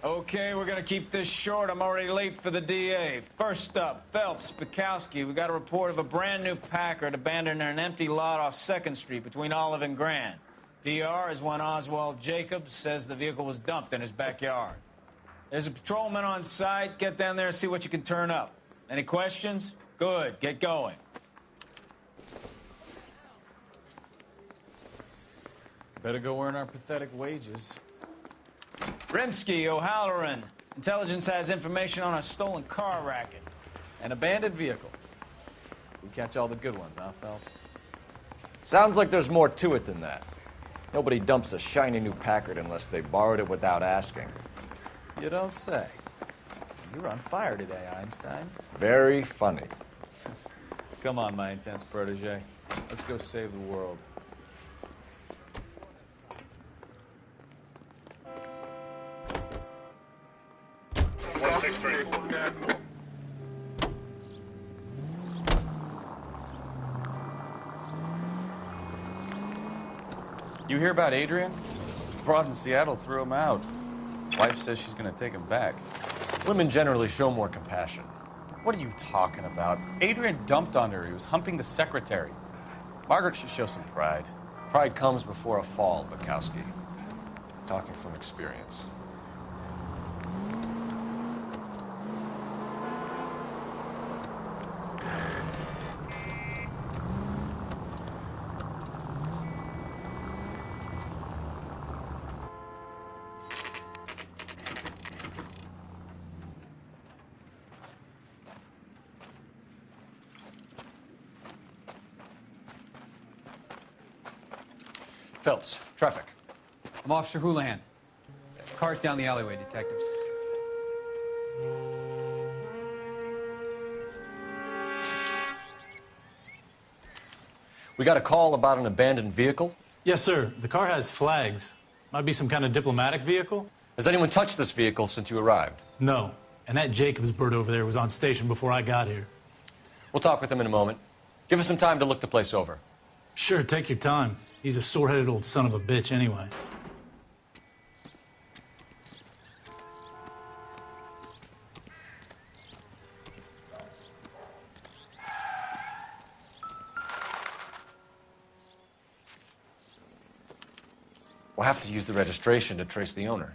Okay, we're gonna keep this short. I'm already late for the DA. First up, Phelps, Bukowski. We got a report of a brand new Packard abandoned in an empty lot off 2nd Street between Olive and Grand. PR is one Oswald Jacobs says the vehicle was dumped in his backyard. There's a patrolman on site. Get down there and see what you can turn up. Any questions? Good, get going. Better go earn our pathetic wages. Rimsky, O'Halloran. Intelligence has information on a stolen car racket. An abandoned vehicle. We catch all the good ones, huh, Phelps? Sounds like there's more to it than that. Nobody dumps a shiny new Packard unless they borrowed it without asking. You don't say. You're on fire today, Einstein. Very funny. Come on, my intense protege. Let's go save the world. You hear about Adrian? Broad in Seattle threw him out. Wife says she's gonna take him back. Women generally show more compassion. What are you talking about? Adrian dumped on her. He was humping the secretary. Margaret should show some pride. Pride comes before a fall, Bukowski. Talking from experience. Phelps, traffic. I'm Officer Houlihan. Car's down the alleyway, detectives. We got a call about an abandoned vehicle. Yes, sir. The car has flags. Might be some kind of diplomatic vehicle. Has anyone touched this vehicle since you arrived? No. And that Jacobs bird over there was on station before I got here. We'll talk with him in a moment. Give us some time to look the place over. Sure, take your time. He's a sore-headed old son of a bitch anyway. We'll have to use the registration to trace the owner.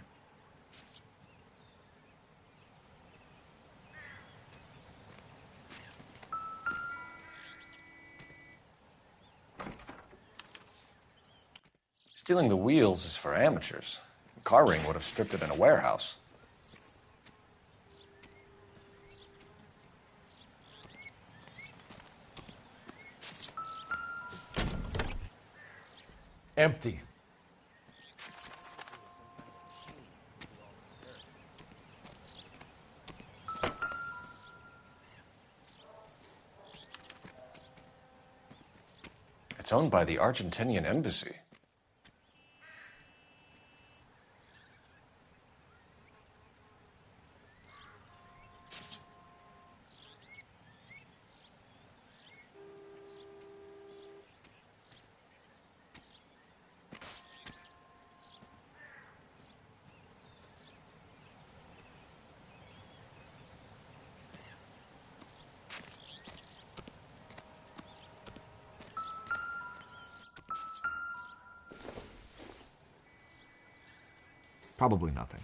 Stealing the wheels is for amateurs. The car ring would have stripped it in a warehouse. Empty. It's owned by the Argentinian embassy. Probably nothing.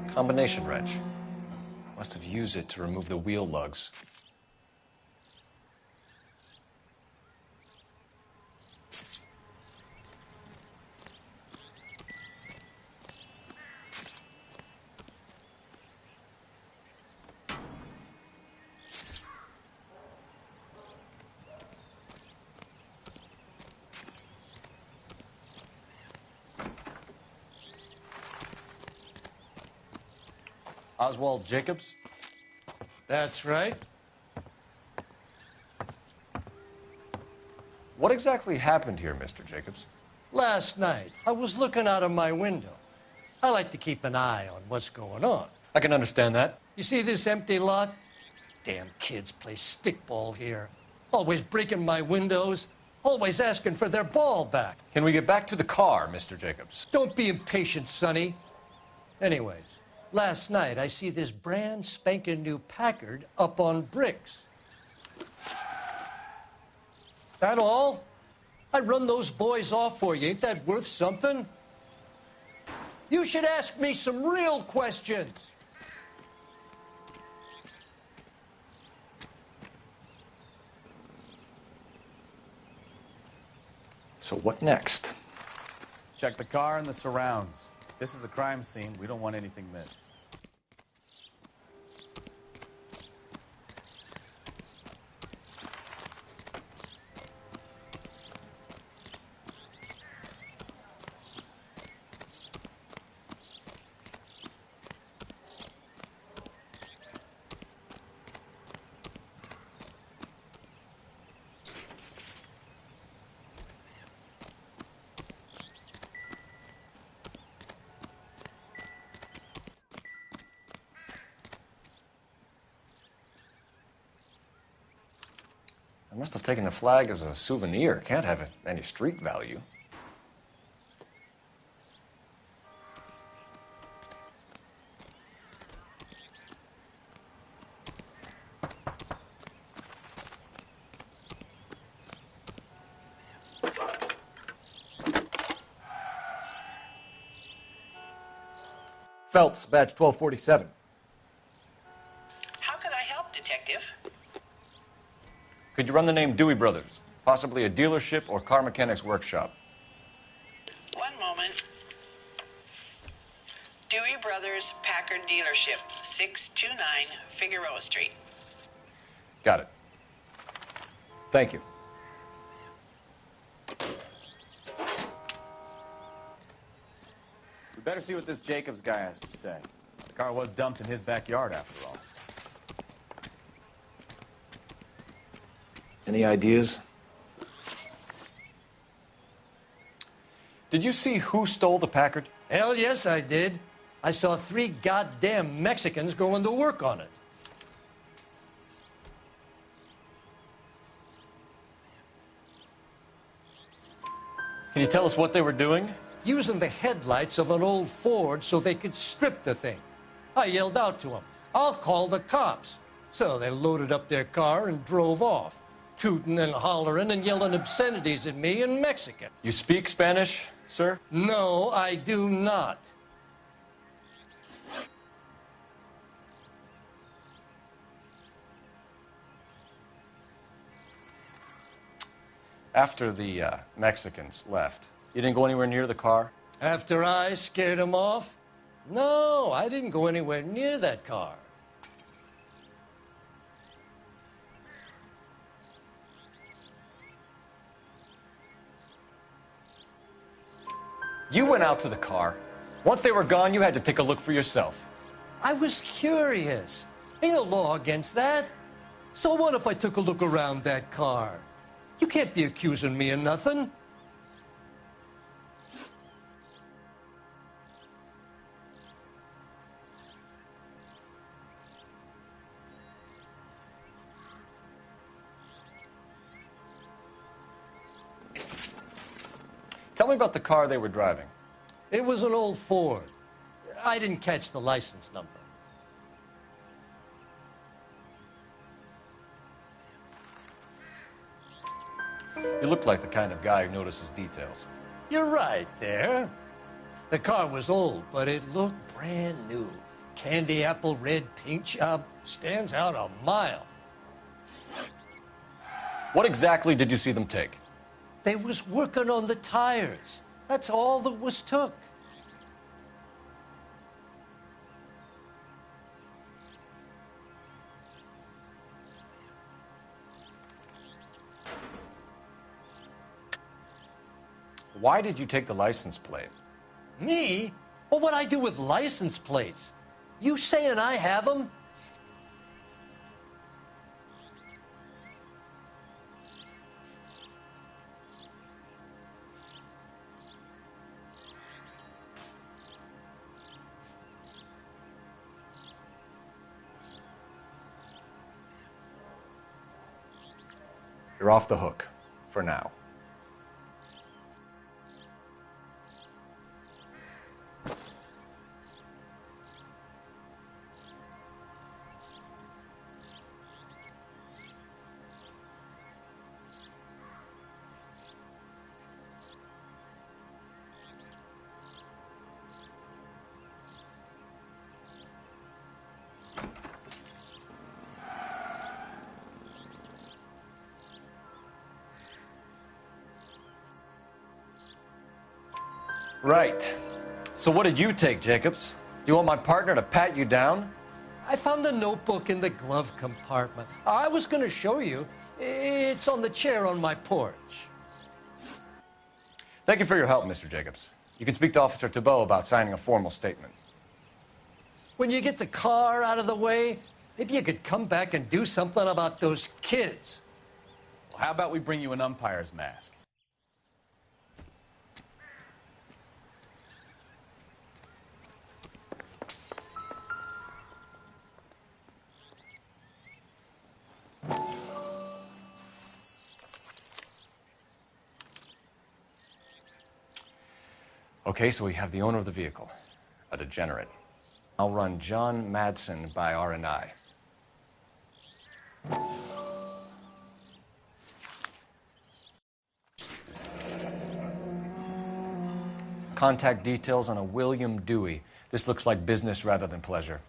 Combination wrench. Must have used it to remove the wheel lugs. Oswald Jacobs? That's right. What exactly happened here, Mr. Jacobs? Last night, I was looking out of my window. I like to keep an eye on what's going on. I can understand that. You see this empty lot? Damn kids play stickball here. Always breaking my windows. Always asking for their ball back. Can we get back to the car, Mr. Jacobs? Don't be impatient, Sonny. Anyways, last night I see this brand spanking new Packard up on bricks. That all? I run those boys off for you. Ain't that worth something? You should ask me some real questions. So what next? Check the car and the surrounds. This is a crime scene. We don't want anything missed. I must have taken the flag as a souvenir. Can't have any street value. Phelps, badge 1247. How can I help, Detective? Could you run the name Dewey Brothers? Possibly a dealership or car mechanics workshop. One moment. Dewey Brothers Packard Dealership, 629 Figueroa Street. Got it. Thank you. We better see what this Jacobs guy has to say. The car was dumped in his backyard, after all. Any ideas? Did you see who stole the Packard? Hell yes, I did. I saw 3 goddamn Mexicans going to work on it. Can you tell us what they were doing? Using the headlights of an old Ford so they could strip the thing. I yelled out to them, "I'll call the cops." So they loaded up their car and drove off, tooting and hollering and yelling obscenities at me in Mexican. You speak Spanish, sir? No, I do not. After the Mexicans left, you didn't go anywhere near the car? After I scared them off? No, I didn't go anywhere near that car. You went out to the car. Once they were gone, you had to take a look for yourself. I was curious. Ain't no law against that. So what if I took a look around that car? You can't be accusing me of nothing. Tell me about the car they were driving. It was an old Ford. I didn't catch the license number. You look like the kind of guy who notices details. You're right there. The car was old, but it looked brand new. Candy apple red paint job stands out a mile. What exactly did you see them take? They was working on the tires. That's all that was took. Why did you take the license plate? Me? Well, what'd I do with license plates? You saying I have them? You're off the hook. For now. Right. So what did you take, Jacobs? Do you want my partner to pat you down? I found a notebook in the glove compartment. I was going to show you. It's on the chair on my porch. Thank you for your help, Mr. Jacobs. You can speak to Officer Thibault about signing a formal statement. When you get the car out of the way, maybe you could come back and do something about those kids. Well, how about we bring you an umpire's mask? Okay, so we have the owner of the vehicle, a degenerate. I'll run John Madsen by R&I. Contact details on a William Dewey. This looks like business rather than pleasure.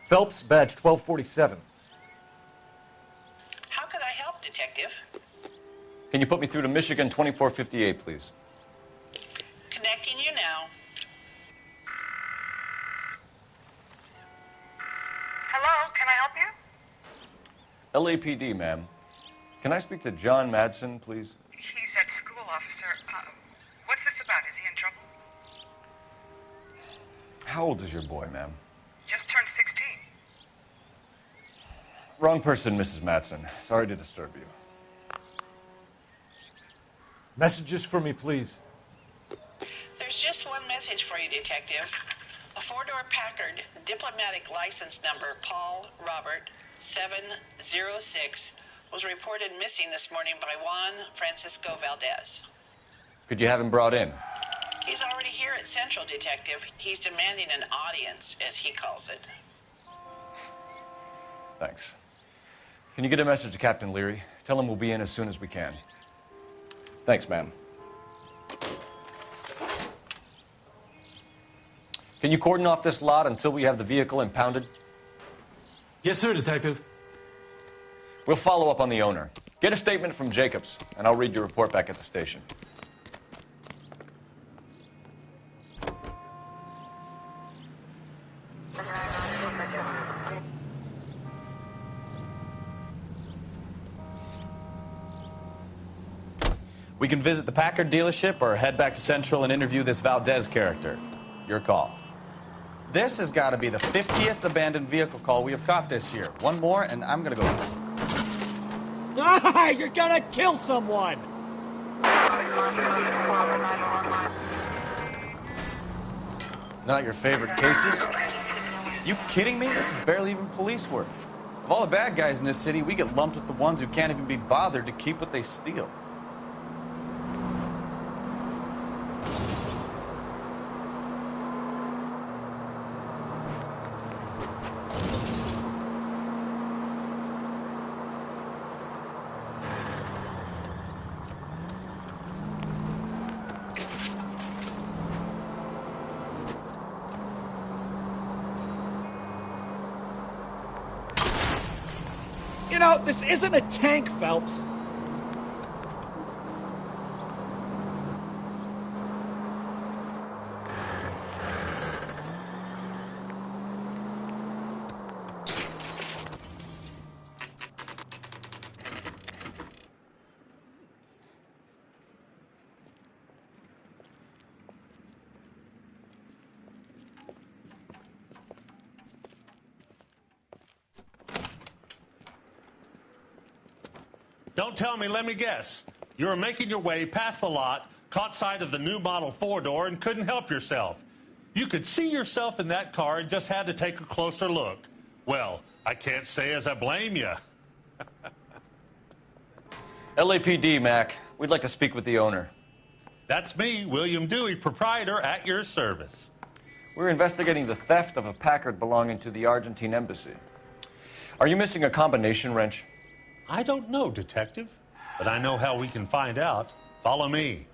Phelps, badge 1247. How could I help, Detective? Can you put me through to Michigan 2458, please? Connecting you now. Hello, can I help you? LAPD, ma'am. Can I speak to John Madsen, please? He's at school, officer. What's this about? Is he in trouble? How old is your boy, ma'am? Just turned 16. Wrong person, Mrs. Madsen. Sorry to disturb you. Messages for me, please. There's just one message for you, Detective. A four-door Packard, diplomatic license number Paul Robert 706, was reported missing this morning by Juan Francisco Valdez. Could you have him brought in? He's already here at Central, Detective. He's demanding an audience, as he calls it. Thanks. Can you get a message to Captain Leary? Tell him we'll be in as soon as we can. Thanks, ma'am. Can you cordon off this lot until we have the vehicle impounded? Yes, sir, Detective. We'll follow up on the owner. Get a statement from Jacobs, and I'll read your report back at the station. We can visit the Packard dealership or head back to Central and interview this Valdez character. Your call. This has got to be the 50th abandoned vehicle call we have caught this year. One more, and I'm going to go. Ah, you're gonna kill someone! Not your favorite cases? You kidding me? This is barely even police work. Of all the bad guys in this city, we get lumped with the ones who can't even be bothered to keep what they steal. You know, this isn't a tank, Phelps. Don't tell me, let me guess. You were making your way past the lot, caught sight of the new model four-door, and couldn't help yourself. You could see yourself in that car and just had to take a closer look. Well, I can't say as I blame you. LAPD, Mac. We'd like to speak with the owner. That's me, William Dewey, proprietor, at your service. We're investigating the theft of a Packard belonging to the Argentine embassy. Are you missing a combination wrench? I don't know, Detective, but I know how we can find out. Follow me.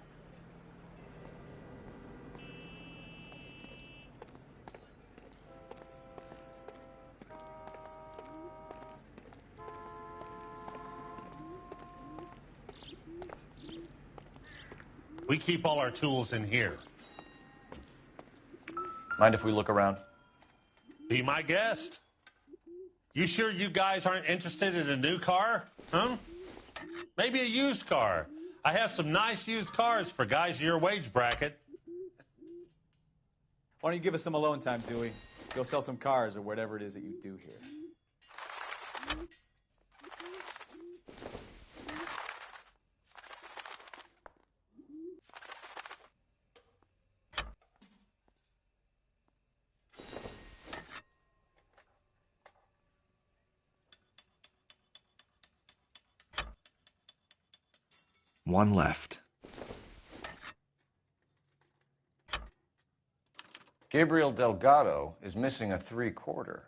We keep all our tools in here. Mind if we look around? Be my guest. You sure you guys aren't interested in a new car? Huh? Maybe a used car. I have some nice used cars for guys your wage bracket. Why don't you give us some alone time, Dewey? Go sell some cars or whatever it is that you do here. One left. Gabriel Delgado is missing a 3/4.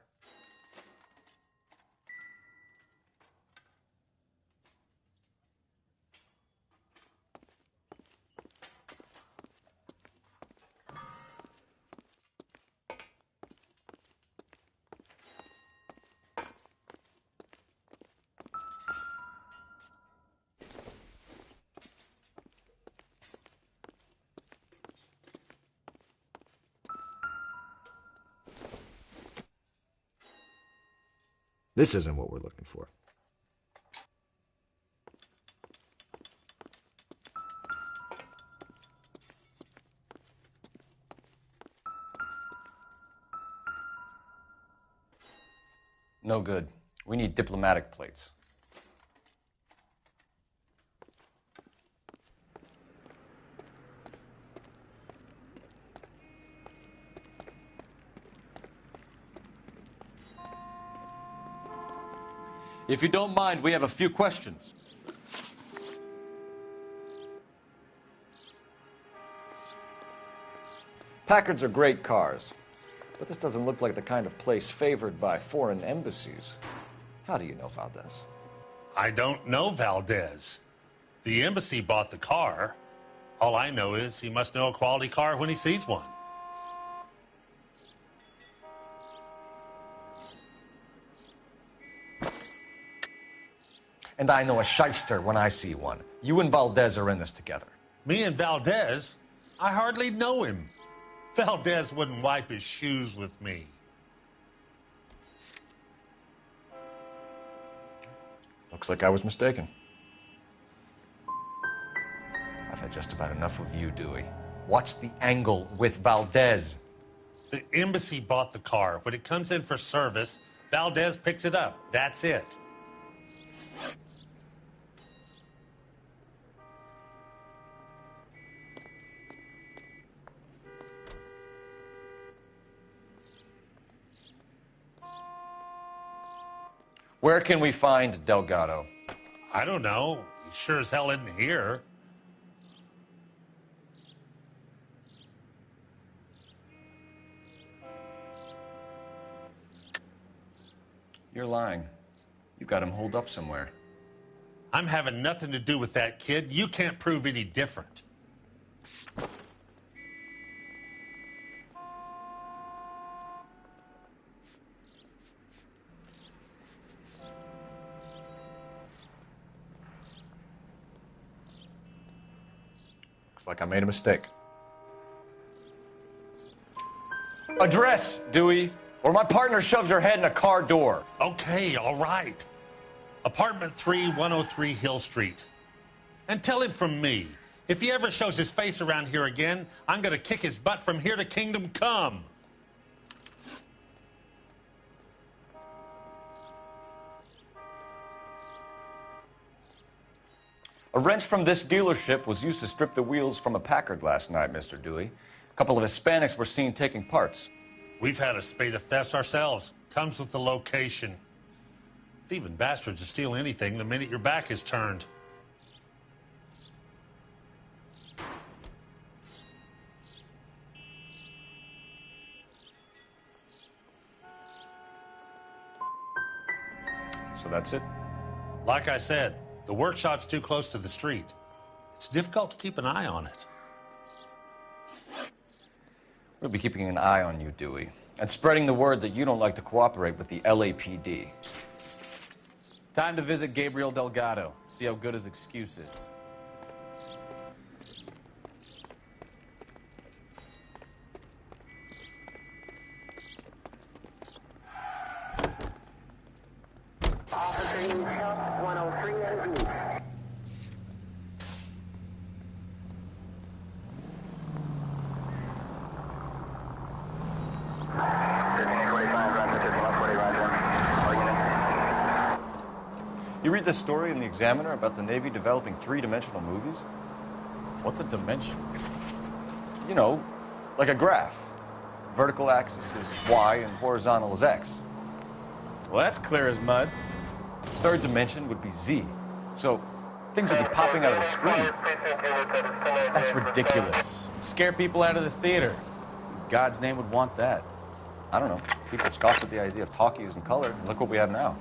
This isn't what we're looking for. No good. We need diplomatic plates. If you don't mind, we have a few questions. Packards are great cars, but this doesn't look like the kind of place favored by foreign embassies. How do you know Valdez? I don't know Valdez. The embassy bought the car. All I know is he must know a quality car when he sees one. And I know a shyster when I see one. You and Valdez are in this together. Me and Valdez? I hardly know him. Valdez wouldn't wipe his shoes with me. Looks like I was mistaken. I've had just about enough of you, Dewey. What's the angle with Valdez? The embassy bought the car. When it comes in for service, Valdez picks it up. That's it. Where can we find Delgado? I don't know. He sure as hell isn't here. You're lying. You've got him holed up somewhere. I'm having nothing to do with that kid. You can't prove any different. Looks like I made a mistake. Address, Dewey, or my partner shoves her head in a car door. Okay, all right. Apartment 3, 103 Hill Street. And tell him from me, if he ever shows his face around here again, I'm going to kick his butt from here to Kingdom Come. A wrench from this dealership was used to strip the wheels from a Packard last night, Mr. Dewey. A couple of Hispanics were seen taking parts. We've had a spate of thefts ourselves. Comes with the location. Thieving bastards to steal anything the minute your back is turned. So that's it? Like I said, the workshop's too close to the street. It's difficult to keep an eye on it. We'll be keeping an eye on you, Dewey, and spreading the word that you don't like to cooperate with the LAPD. Time to visit Gabriel Delgado, see how good his excuse is. Officer, 103 and B. You read this story in the Examiner about the Navy developing three-dimensional movies? What's a dimension? You know, like a graph. Vertical axis is Y and horizontal is X. Well, that's clear as mud. Third dimension would be Z. So things would be popping out of the screen. That's ridiculous. Scare people out of the theater. In God's name would want that. I don't know. People scoffed at the idea of talkies in color. Look what we have now.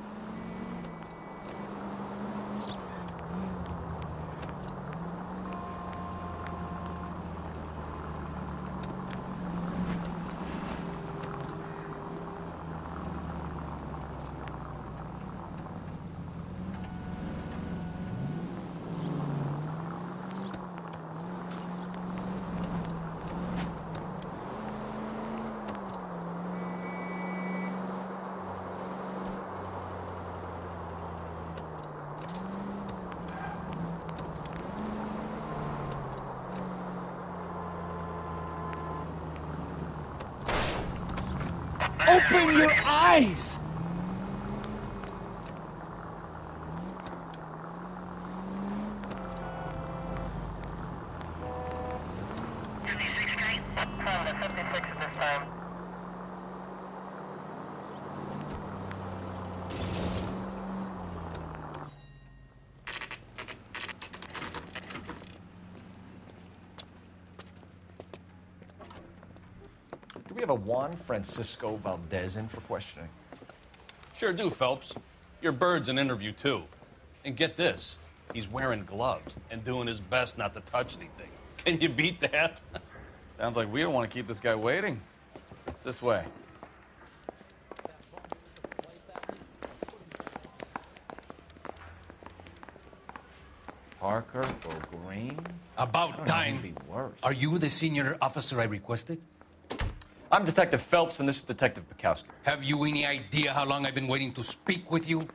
Open your eyes! Do we have a Juan Francisco Valdez in for questioning? Sure do, Phelps. Your bird's an interview, too. And get this, he's wearing gloves and doing his best not to touch anything. Can you beat that? Sounds like we don't want to keep this guy waiting. It's this way. Parker for Green? About time. Are you the senior officer I requested? I'm Detective Phelps, and this is Detective Bukowski. Have you any idea how long I've been waiting to speak with you?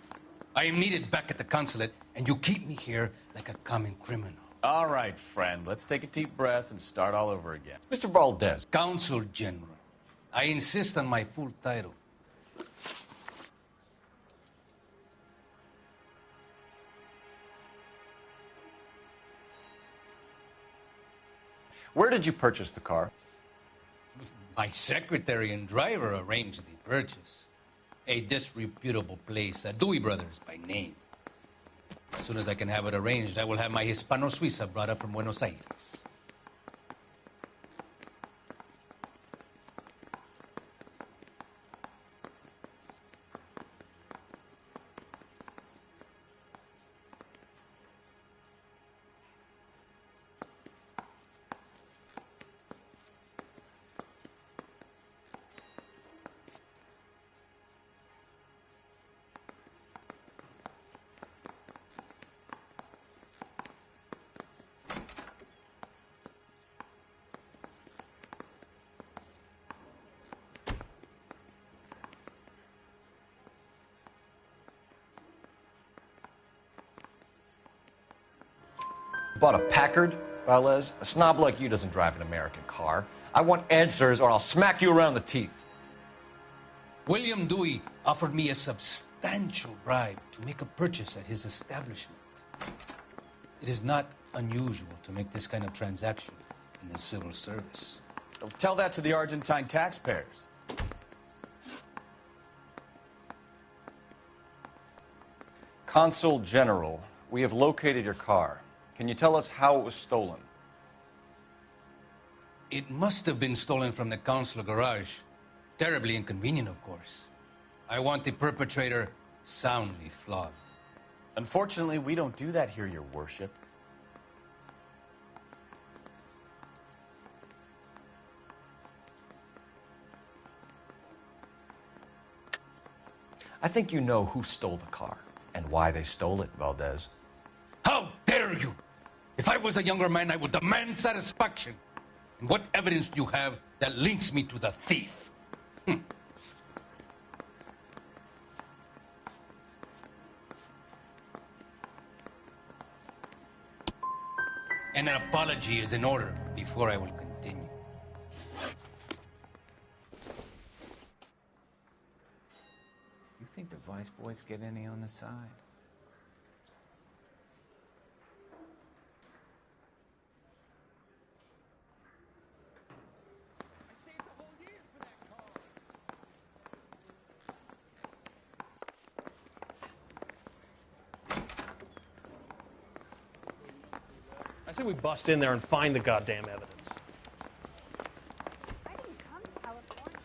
I am needed back at the consulate, and you keep me here like a common criminal. All right, friend. Let's take a deep breath and start all over again. Mr. Valdez. Consul General. I insist on my full title. Where did you purchase the car? My secretary and driver arranged the purchase. A disreputable place, Dewey Brothers by name. As soon as I can have it arranged, I will have my Hispano-Suiza brought up from Buenos Aires. Bought a Packard, Valdez? A snob like you doesn't drive an American car. I want answers or I'll smack you around the teeth. William Dewey offered me a substantial bribe to make a purchase at his establishment. It is not unusual to make this kind of transaction in the civil service. Tell that to the Argentine taxpayers. Consul General, we have located your car. Can you tell us how it was stolen? It must have been stolen from the consular garage. Terribly inconvenient, of course. I want the perpetrator soundly flogged. Unfortunately, we don't do that here, Your Worship. I think you know who stole the car and why they stole it, Valdez. How dare you! If I was a younger man, I would demand satisfaction. And what evidence do you have that links me to the thief? And an apology is in order before I will continue. You think the vice boys get any on the side? I say we bust in there and find the goddamn evidence. I didn't come to California.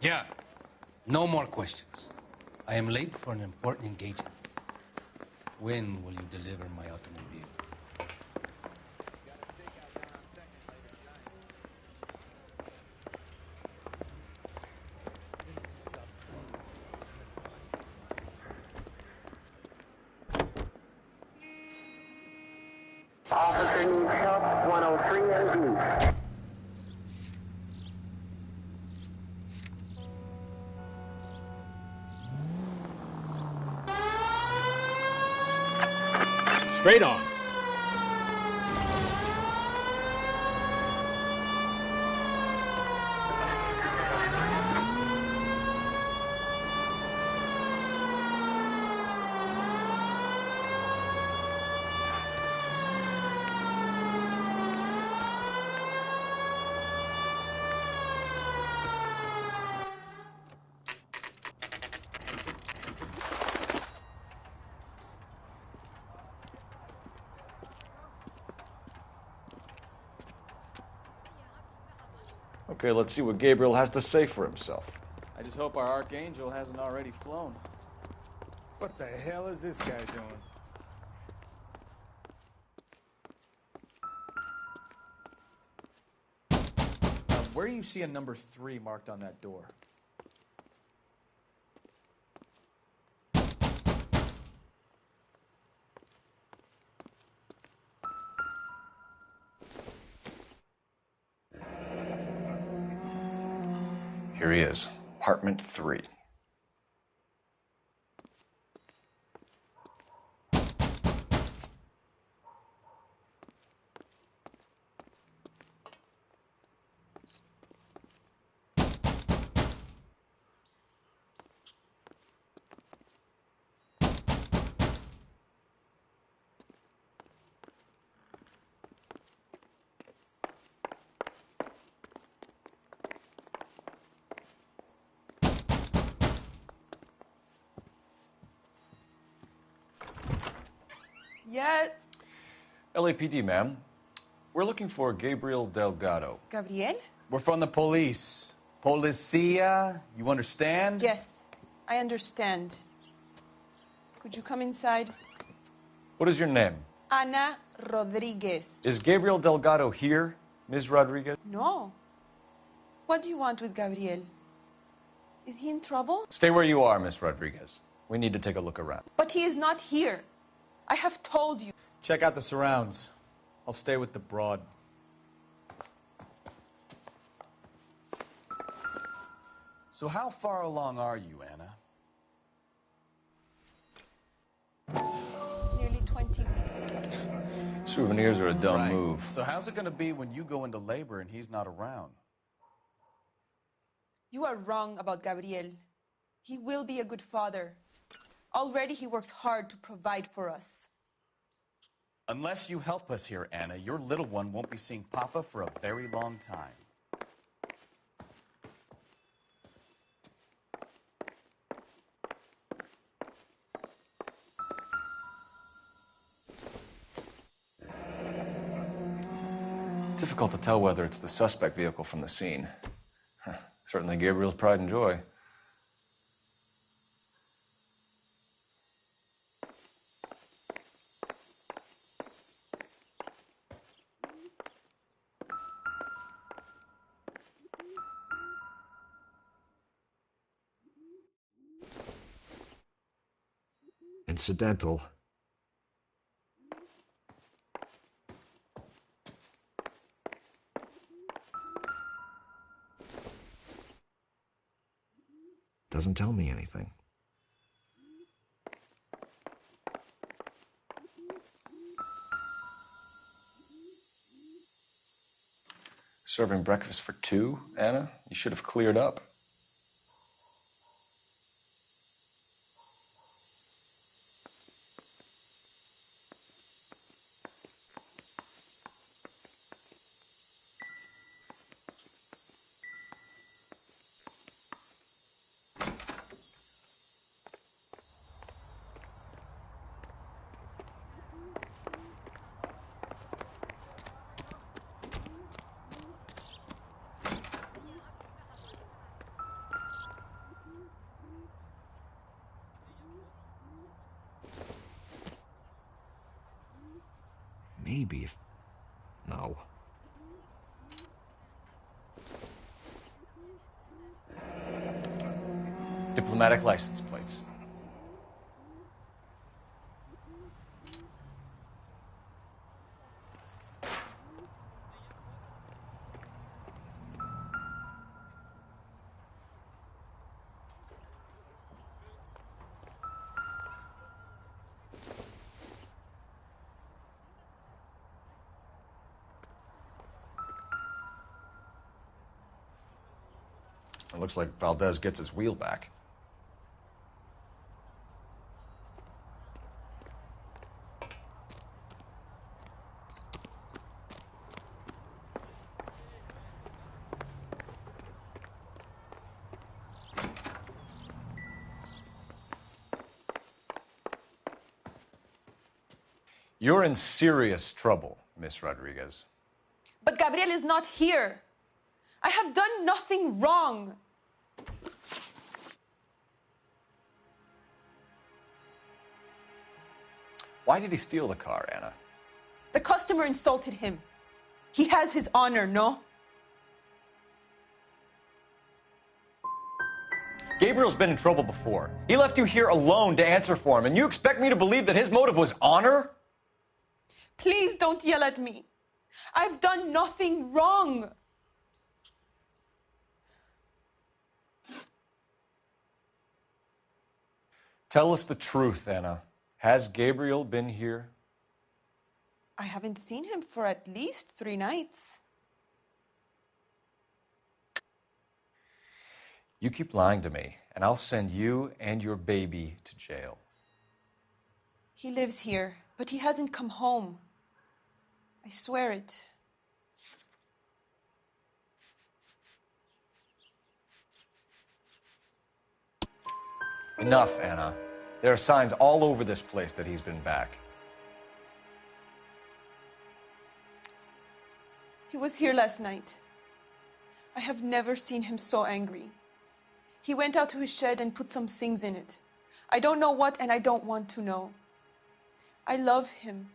Yeah, no more questions. I am late for an important engagement. When will you deliver my automobile? Officer needs help, 103 MD. Straight on. Okay, let's see what Gabriel has to say for himself. I just hope our Archangel hasn't already flown. What the hell is this guy doing? Where do you see a number 3 marked on that door? Here he is, apartment 3. Yeah. LAPD, ma'am. We're looking for Gabriel Delgado. Gabriel? We're from the police. Policia, you understand? Yes, I understand. Could you come inside? What is your name? Ana Rodriguez. Is Gabriel Delgado here, Ms. Rodriguez? No. What do you want with Gabriel? Is he in trouble? Stay where you are, Ms. Rodriguez. We need to take a look around. But he is not here. I have told you. Check out the surrounds. I'll stay with the broad. So how far along are you, Anna? Nearly 20 weeks. Souvenirs are a dumb Right. move. So how's it going to be when you go into labor and he's not around? You are wrong about Gabriel. He will be a good father. Already he works hard to provide for us. Unless you help us here, Anna, your little one won't be seeing Papa for a very long time. Difficult to tell whether it's the suspect vehicle from the scene. Certainly Gabriel's pride and joy. Incidental. Doesn't tell me anything. Serving breakfast for two, Anna? You should have cleared up. Maybe if... No. Diplomatic license plates. It looks like Valdez gets his wheel back. You're in serious trouble, Miss Rodriguez. But Gabriel is not here. I have done nothing wrong. Why did he steal the car, Anna? The customer insulted him. He has his honor, no? Gabriel's been in trouble before. He left you here alone to answer for him, and you expect me to believe that his motive was honor? Please don't yell at me. I've done nothing wrong. Tell us the truth, Anna. Has Gabriel been here? I haven't seen him for at least 3 nights. You keep lying to me, and I'll send you and your baby to jail. He lives here, but he hasn't come home. I swear it. Enough, Anna. There are signs all over this place that he's been back. He was here last night. I have never seen him so angry. He went out to his shed and put some things in it. I don't know what, and I don't want to know. I love him.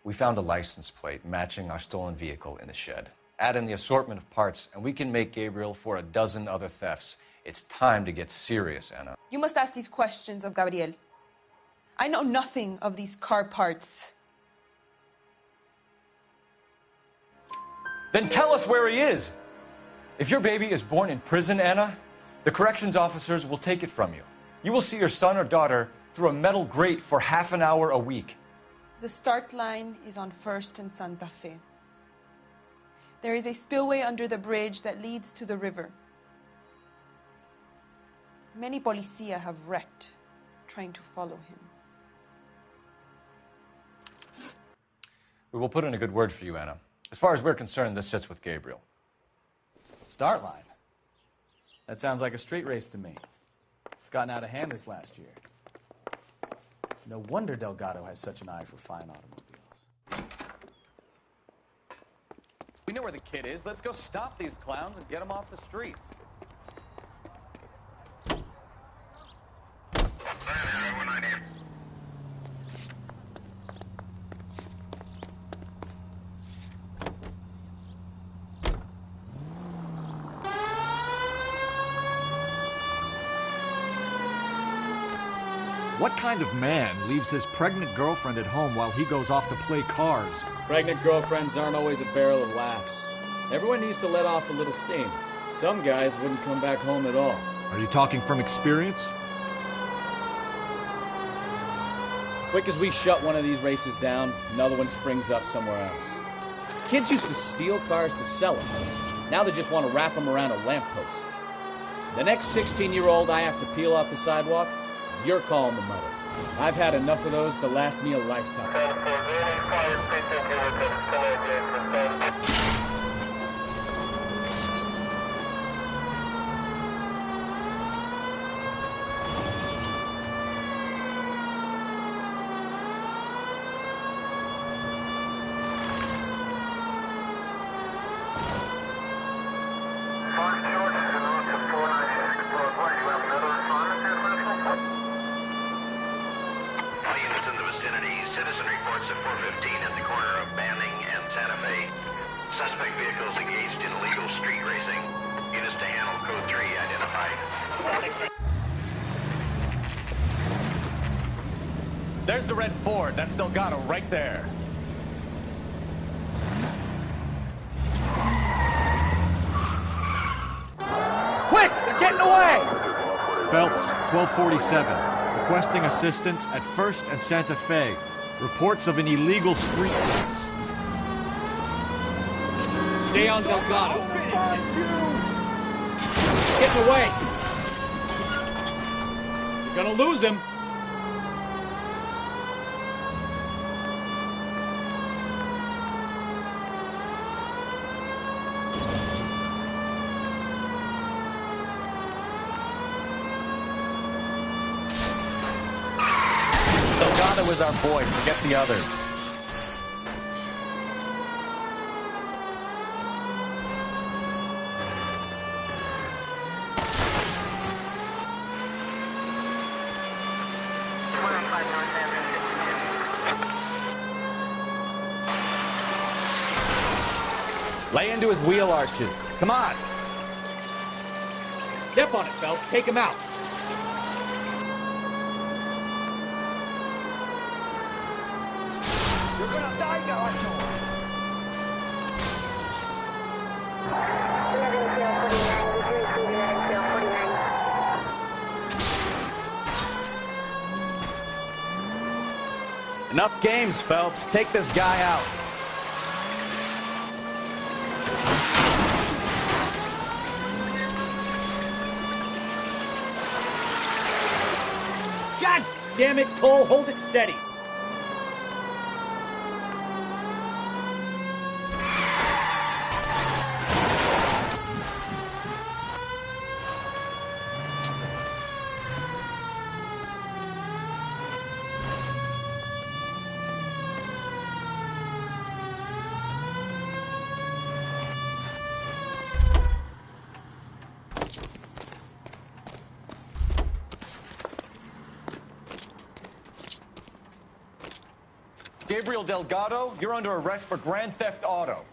We found a license plate matching our stolen vehicle in the shed. Add in the assortment of parts, and we can make Gabriel for a dozen other thefts. It's time to get serious, Anna. You must ask these questions of Gabriel. I know nothing of these car parts. Then tell us where he is. If your baby is born in prison, Anna, the corrections officers will take it from you. You will see your son or daughter through a metal grate for half an hour a week. The start line is on 1st and Santa Fe. There is a spillway under the bridge that leads to the river. Many policia have wrecked trying to follow him. We will put in a good word for you, Anna. As far as we're concerned, this sits with Gabriel. Start line. That sounds like a street race to me. It's gotten out of hand this last year. No wonder Delgado has such an eye for fine automobiles. We know where the kid is. Let's go stop these clowns and get them off the streets. What kind of man leaves his pregnant girlfriend at home while he goes off to play cars? Pregnant girlfriends aren't always a barrel of laughs. Everyone needs to let off a little steam. Some guys wouldn't come back home at all. Are you talking from experience? Quick as we shut one of these races down, another one springs up somewhere else. Kids used to steal cars to sell them. Now they just want to wrap them around a lamppost. The next 16-year-old I have to peel off the sidewalk, you're calling the mother. I've had enough of those to last me a lifetime. There's the red Ford. That's Delgado right there. Quick! They're getting away! Phelps, 1247. Requesting assistance at 1st and Santa Fe. Reports of an illegal street race. Stay on Delgado. Getting away. You're gonna lose him. Delgado is our boy. Forget the others. Lay into his wheel arches. Come on. Step on it, Phelps. Take him out. You're gonna die, Galacho. Enough games, Phelps. Take this guy out. God damn it, Cole. Hold it steady. Gabriel Delgado, you're under arrest for grand theft auto.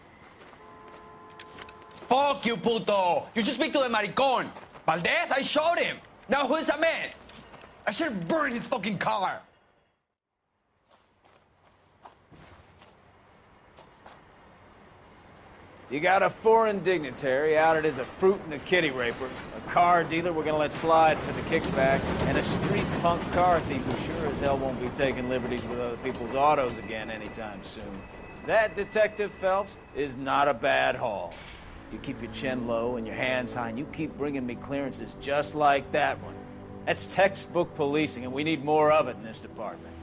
Fuck you, puto! You should speak to the maricon. Valdez, I showed him. Now who's a man? I should have burned his fucking car. You got a foreign dignitary outed as a fruit and a kitty raper, a car dealer we're gonna let slide for the kickbacks, and a street punk car thief who sure as hell won't be taking liberties with other people's autos again anytime soon. That, Detective Phelps, is not a bad haul. You keep your chin low and your hands high, and you keep bringing me clearances just like that one. That's textbook policing, and we need more of it in this department.